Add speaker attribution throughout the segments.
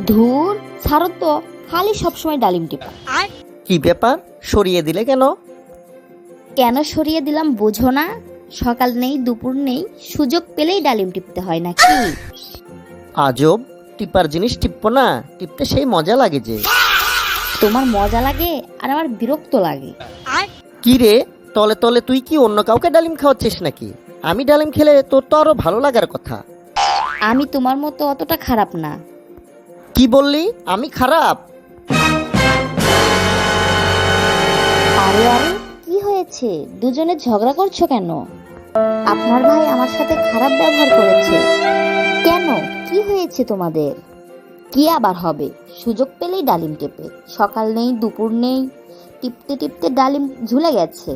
Speaker 1: ধুর, ছাড়ো তো, খালি সবসময় ডালিম টিপা।
Speaker 2: কি ব্যাপার, সরিয়ে দিলে কেন?
Speaker 1: কেন সরিয়ে দিলাম বুঝো না? সকাল নেই দুপুর নেই, সুযোগ পেলেই ডালিম টিপতে হয় নাকি?
Speaker 2: আজব, টিপার জিনিস টিপবো না? টিপতে সেই মজা লাগে যে।
Speaker 1: তোমার মজা লাগে আর আমার বিরক্ত লাগে।
Speaker 2: কি রে, তলে তলে তুই কি অন্য কাউকে ডালিম খাওয়াচ্ছিস নাকি? আমি ডালিম খেলে তোর তো আরো ভালো লাগার কথা।
Speaker 1: আমি তোমার মতো অতটা খারাপ না।
Speaker 2: কি বললি আমি খারাপ?
Speaker 1: আরে আরে, কি হয়েছে? দুজনে ঝগড়া করছো কেন? আপনার ভাই আমার সাথে খারাপ ব্যবহার করেছে কেন? কি হয়েছে তোমাদের? কি আবার হবে? সুযোগ পেলেই ডালিম টেপে, সকাল নেই দুপুর নেই, টিপতে টিপতে ডালিম ঝুলে গেছে।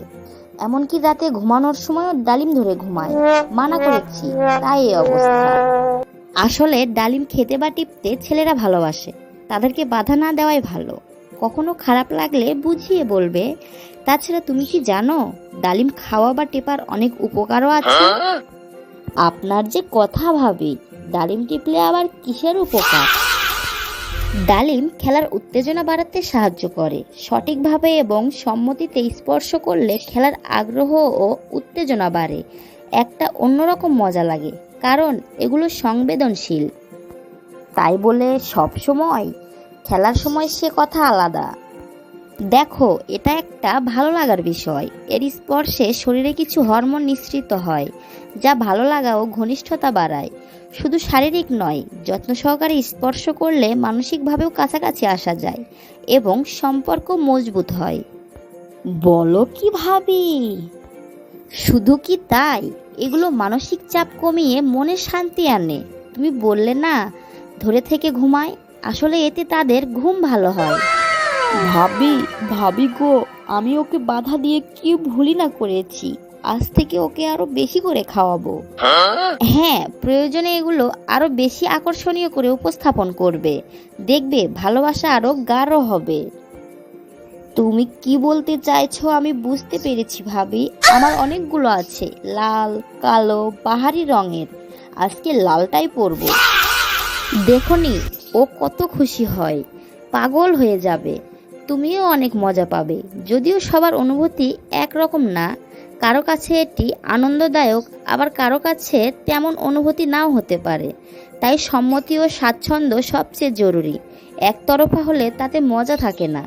Speaker 1: এমনকি রাতে ঘুমানোর সময়ও ডালিম ধরে ঘুমায়। মানা করেছি, তাই এই অবস্থা। আসলে ডালিম খেতে বা টিপতে ছেলেরা ভালোবাসে, তাদেরকে বাধা না দেওয়াই ভালো। কখনো খারাপ লাগলে বুঝিয়ে বলবে। তাছাড়া তুমি কি জানো, ডালিম খাওয়া বা টেপার অনেক উপকারও আছে? আপনার যে কথা ভাবি, ডালিম টিপলে আবার কিসের উপকার? ডালিম খেলার উত্তেজনা বাড়াতে সাহায্য করে। সঠিকভাবে এবং সম্মতিতে স্পর্শ করলে খেলার আগ্রহ ও উত্তেজনা বাড়ে। একটা অন্যরকম মজা লাগে, কারণ এগুলো সংবেদনশীল। তাই বলে সব সময়, খেলার সময় সে কথা আলাদা। দেখো, এটা একটা ভালো লাগার বিষয়। এর স্পর্শে শরীরে কিছু হরমোন নিঃসৃত হয়, যা ভালো লাগা ও ঘনিষ্ঠতা বাড়ায়। শুধু শারীরিক নয়, যত্ন সহকারে স্পর্শ করলে মানসিকভাবেও কাছাকাছি আসা যায় এবং সম্পর্ক মজবুত হয়। বলো কি ভাবি? শুধু কি তাই, এগুলো মানসিক চাপ কমিয়ে মনে শান্তি আনে। তুমি বললে না ধরে থেকে ঘুমায়, আসলে এতে তাদের ঘুম ভালো হয়। ভাবি, ভাবি গো, আমি ওকে বাধা দিয়ে কি ভুলই না করেছি। আজ থেকে ওকে আরো বেশি করে খাওয়াবো। হ্যাঁ, প্রয়োজনে এগুলো আরো বেশি আকর্ষণীয় করে উপস্থাপন করবে। দেখবে ভালোবাসা আরো গাঢ় হবে। তুমি কি বলতে চাইছো আমি বুঝতে পেরেছি ভাবি। আমার অনেকগুলো আছে, লাল, কালো, বাহারি রঙের। আজকে লালটাই পরবো। দেখনি ও কত খুশি হয়, পাগল হয়ে যাবে। তুমিও অনেক মজা পাবে। যদিও সবার অনুভূতি একরকম না, কারো কাছে এটি আনন্দদায়ক, আবার কারো কাছে তেমন অনুভূতি নাও হতে পারে। তাই সম্মতি ও স্বাচ্ছন্দ্য সবচেয়ে জরুরি। একতরফা হলে তাতে মজা থাকে না।